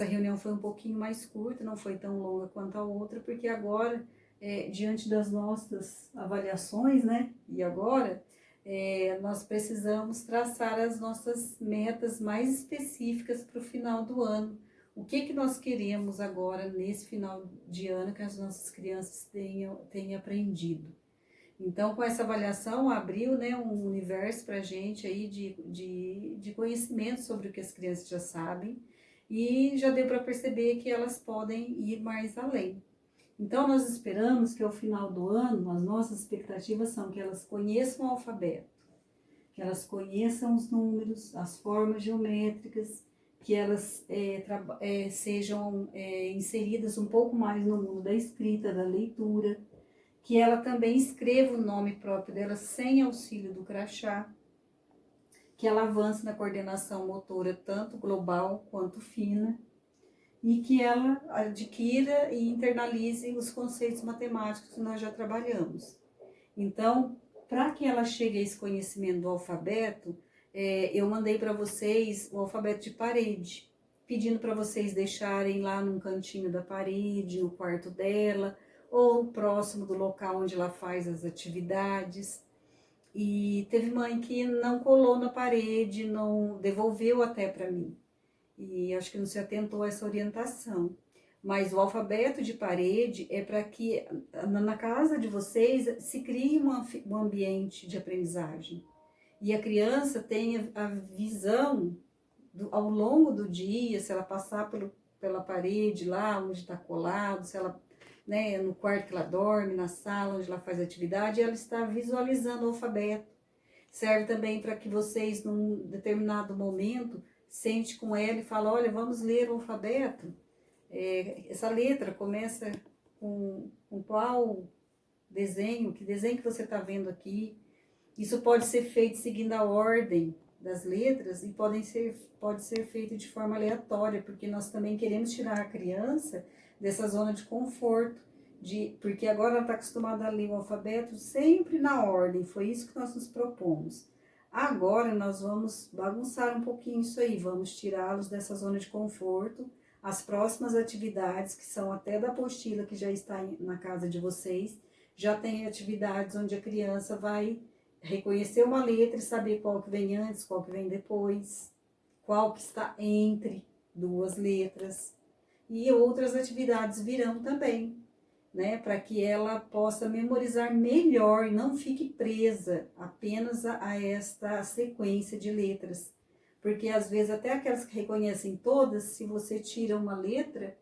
Essa reunião foi um pouquinho mais curta, não foi tão longa quanto a outra, porque agora, diante das nossas avaliações, né, e agora, nós precisamos traçar as nossas metas mais específicas para o final do ano. O que nós queremos agora, nesse final de ano, que as nossas crianças tenham aprendido. Então, com essa avaliação, abriu, né, um universo para a gente aí de conhecimento sobre o que as crianças já sabem, e já deu para perceber que elas podem ir mais além. Então, nós esperamos que ao final do ano, as nossas expectativas são que elas conheçam o alfabeto, que elas conheçam os números, as formas geométricas, que elas sejam inseridas um pouco mais no mundo da escrita, da leitura, que ela também escreva o nome próprio dela sem auxílio do crachá, que ela avance na coordenação motora tanto global quanto fina, e que ela adquira e internalize os conceitos matemáticos que nós já trabalhamos. Então, para que ela chegue a esse conhecimento do alfabeto, eu mandei para vocês o alfabeto de parede, pedindo para vocês deixarem lá num cantinho da parede, no quarto dela, ou próximo do local onde ela faz as atividades. E teve mãe que não colou na parede, não devolveu até para mim. E acho que não se atentou a essa orientação. Mas o alfabeto de parede é para que na casa de vocês se crie um ambiente de aprendizagem. E a criança tenha a visão ao longo do dia, se ela passar pela parede lá onde está colado, se ela, né, no quarto que ela dorme, na sala onde ela faz atividade, ela está visualizando o alfabeto. Serve também para que vocês, num determinado momento, sente com ela e fala, olha, vamos ler o alfabeto. Essa letra começa com qual desenho, que desenho que você está vendo aqui. Isso pode ser feito seguindo a ordem das letras e pode ser feito de forma aleatória, porque nós também queremos tirar a criança dessa zona de conforto, porque agora ela está acostumada a ler o alfabeto sempre na ordem, foi isso que nós nos propomos. Agora nós vamos bagunçar um pouquinho isso aí, vamos tirá-los dessa zona de conforto. As próximas atividades, que são até da apostila que já está na casa de vocês, já tem atividades onde a criança vai reconhecer uma letra e saber qual que vem antes, qual que vem depois, qual que está entre duas letras. E outras atividades virão também, né, para que ela possa memorizar melhor e não fique presa apenas a esta sequência de letras. Porque às vezes até aquelas que reconhecem todas, se você tira uma letra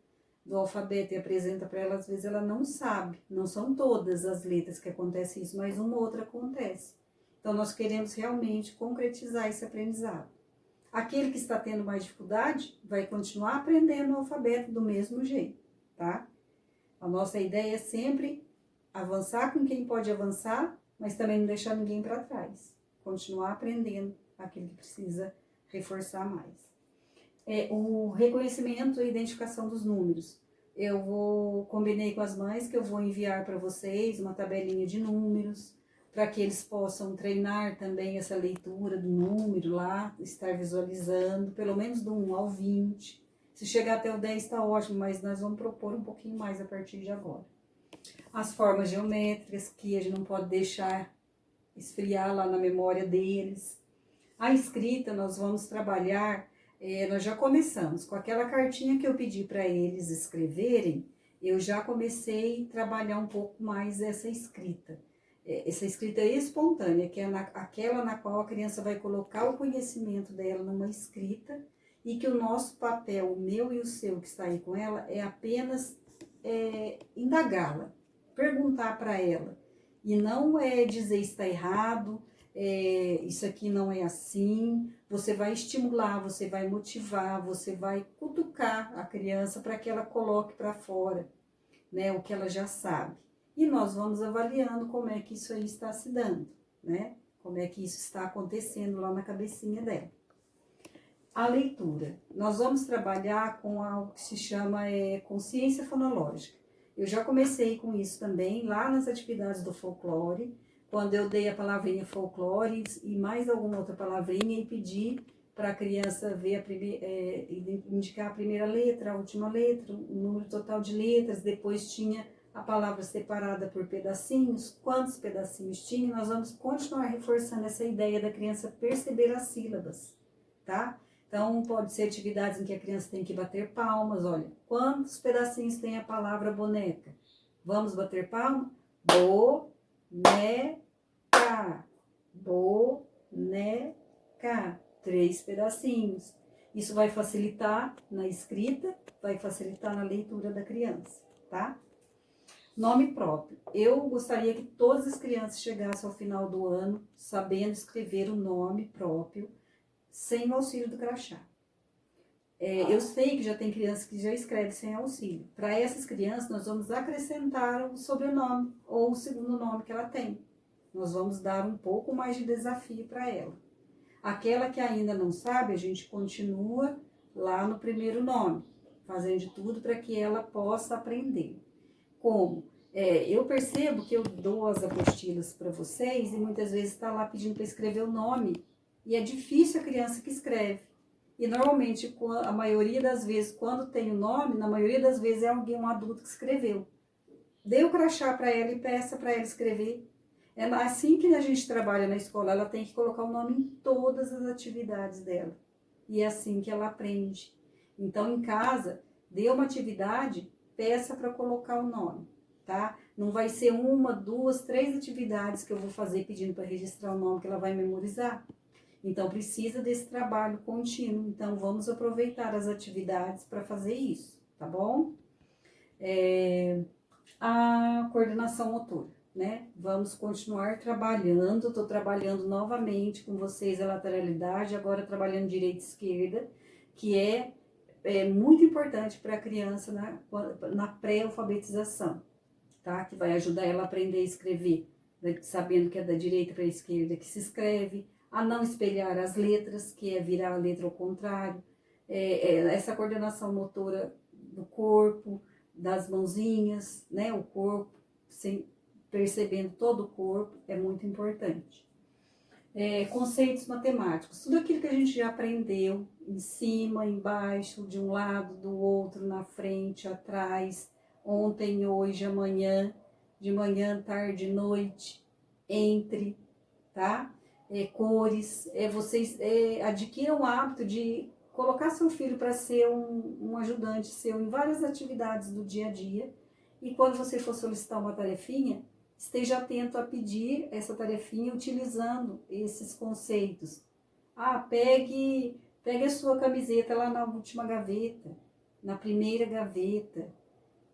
do alfabeto e apresenta para ela, às vezes ela não sabe. Não são todas as letras que acontece isso, mas uma ou outra acontece. Então nós queremos realmente concretizar esse aprendizado. Aquele que está tendo mais dificuldade vai continuar aprendendo o alfabeto do mesmo jeito, tá? A nossa ideia é sempre avançar com quem pode avançar, mas também não deixar ninguém para trás. Continuar aprendendo aquilo que precisa reforçar mais. O reconhecimento e identificação dos números. Combinei com as mães que eu vou enviar para vocês uma tabelinha de números, para que eles possam treinar também essa leitura do número lá, estar visualizando, pelo menos do 1 ao 20. Se chegar até o 10 está ótimo, mas nós vamos propor um pouquinho mais a partir de agora. As formas geométricas, que a gente não pode deixar esfriar lá na memória deles. A escrita, nós vamos trabalhar, nós já começamos, com aquela cartinha que eu pedi para eles escreverem, eu já comecei a trabalhar um pouco mais essa escrita espontânea, que é aquela na qual a criança vai colocar o conhecimento dela numa escrita, e que o nosso papel, o meu e o seu que está aí com ela, é apenas indagá-la, perguntar para ela, e não dizer está errado, isso aqui não é assim. Você vai estimular, você vai motivar, você vai cutucar a criança para que ela coloque para fora, né, o que ela já sabe. E nós vamos avaliando como é que isso aí está se dando, né? Como é que isso está acontecendo lá na cabecinha dela. A leitura. Nós vamos trabalhar com algo que se chama consciência fonológica. Eu já comecei com isso também, lá nas atividades do folclore, quando eu dei a palavrinha folclore e mais alguma outra palavrinha e pedi para a criança ver indicar a primeira letra, a última letra, o número total de letras, depois tinha a palavra separada por pedacinhos, quantos pedacinhos tinha. Nós vamos continuar reforçando essa ideia da criança perceber as sílabas, tá? Então, pode ser atividades em que a criança tem que bater palmas. Olha, quantos pedacinhos tem a palavra boneca? Vamos bater palma? Boneca. Boneca. 3 pedacinhos. Isso vai facilitar na escrita, vai facilitar na leitura da criança, tá? Nome próprio. Eu gostaria que todas as crianças chegassem ao final do ano sabendo escrever o nome próprio, sem o auxílio do crachá. Eu sei que já tem crianças que já escrevem sem auxílio. Para essas crianças, nós vamos acrescentar o sobrenome ou o segundo nome que ela tem. Nós vamos dar um pouco mais de desafio para ela. Aquela que ainda não sabe, a gente continua lá no primeiro nome, fazendo de tudo para que ela possa aprender. Como? Eu percebo que eu dou as apostilas para vocês e muitas vezes está lá pedindo para escrever o nome. E é difícil a criança que escreve. E normalmente, a maioria das vezes, quando tem o nome, na maioria das vezes é alguém, um adulto que escreveu. Dê o crachá para ela e peça para ela escrever. É assim que a gente trabalha na escola, ela tem que colocar o nome em todas as atividades dela. E é assim que ela aprende. Então, em casa, dê uma atividade, peça para colocar o nome, tá? Não vai ser 1, 2, 3 atividades que eu vou fazer pedindo para registrar o nome que ela vai memorizar. Então, precisa desse trabalho contínuo. Então, vamos aproveitar as atividades para fazer isso, tá bom? A coordenação motora, né? Vamos continuar trabalhando. Estou trabalhando novamente com vocês a lateralidade, agora trabalhando direita e esquerda, que é muito importante para a criança na pré-alfabetização, tá? Que vai ajudar ela a aprender a escrever, sabendo que é da direita para a esquerda que se escreve, a não espelhar as letras, que é virar a letra ao contrário, essa coordenação motora do corpo, das mãozinhas, né? O corpo, percebendo todo o corpo, é muito importante. Conceitos matemáticos, tudo aquilo que a gente já aprendeu, em cima, embaixo, de um lado, do outro, na frente, atrás, ontem, hoje, amanhã, de manhã, tarde, noite, entre, tá? Cores, vocês adquiram o hábito de colocar seu filho para ser um ajudante seu em várias atividades do dia a dia, e quando você for solicitar uma tarefinha, esteja atento a pedir essa tarefinha utilizando esses conceitos. Pegue a sua camiseta lá na última gaveta, na primeira gaveta,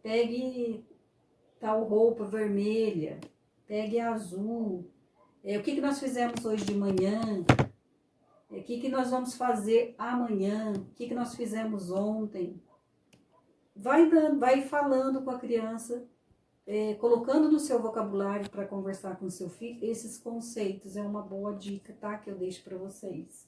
pegue tal roupa vermelha, pegue azul. O que nós fizemos hoje de manhã? O que nós vamos fazer amanhã? O que nós fizemos ontem? Vai falando com a criança, colocando no seu vocabulário para conversar com o seu filho, esses conceitos. É uma boa dica, tá? Que eu deixo para vocês.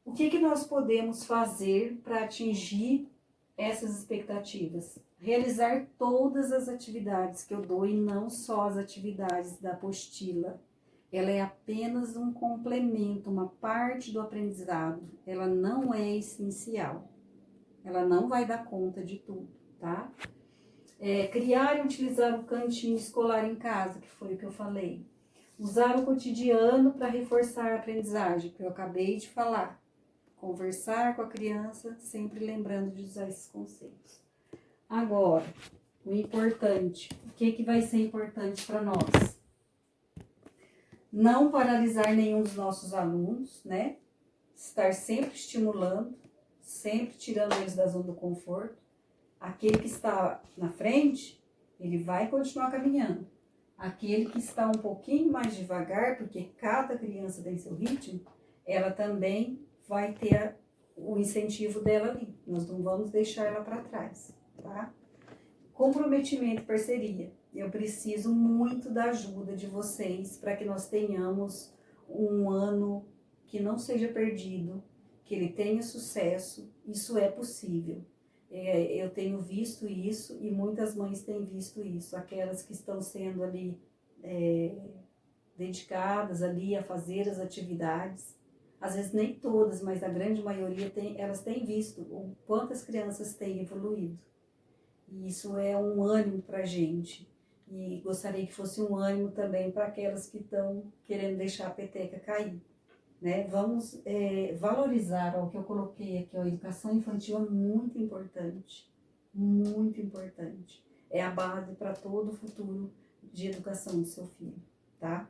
O que nós podemos fazer para atingir essas expectativas? Realizar todas as atividades que eu dou e não só as atividades da apostila. Ela é apenas um complemento, uma parte do aprendizado. Ela não é essencial. Ela não vai dar conta de tudo, tá? Criar e utilizar o cantinho escolar em casa, que foi o que eu falei. Usar o cotidiano para reforçar a aprendizagem, que eu acabei de falar. Conversar com a criança, sempre lembrando de usar esses conceitos. Agora, o importante, o que vai ser importante para nós? Não paralisar nenhum dos nossos alunos, né? Estar sempre estimulando, sempre tirando eles da zona do conforto. Aquele que está na frente, ele vai continuar caminhando. Aquele que está um pouquinho mais devagar, porque cada criança tem seu ritmo, ela também vai ter o incentivo dela ali. Nós não vamos deixar ela para trás, tá? Comprometimento e parceria. Eu preciso muito da ajuda de vocês para que nós tenhamos um ano que não seja perdido, que ele tenha sucesso. Isso é possível. Eu tenho visto isso e muitas mães têm visto isso. Aquelas que estão sendo ali dedicadas ali a fazer as atividades às vezes nem todas, mas a grande maioria elas têm visto o quanto as crianças têm evoluído. E isso é um ânimo para a gente. E gostaria que fosse um ânimo também para aquelas que estão querendo deixar a peteca cair. Né? Vamos valorizar o que eu coloquei aqui, a educação infantil é muito importante, muito importante. É a base para todo o futuro de educação do seu filho, tá?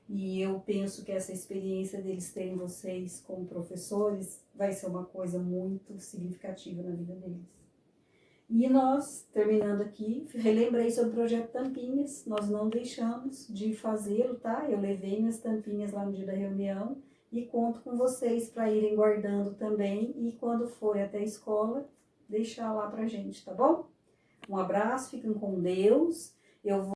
E eu penso que essa experiência deles terem vocês como professores vai ser uma coisa muito significativa na vida deles. E nós, terminando aqui, relembrei sobre o projeto Tampinhas, nós não deixamos de fazê-lo, tá? Eu levei minhas tampinhas lá no dia da reunião e conto com vocês para irem guardando também e quando forem até a escola, deixar lá pra gente, tá bom? Um abraço, fiquem com Deus. Eu vou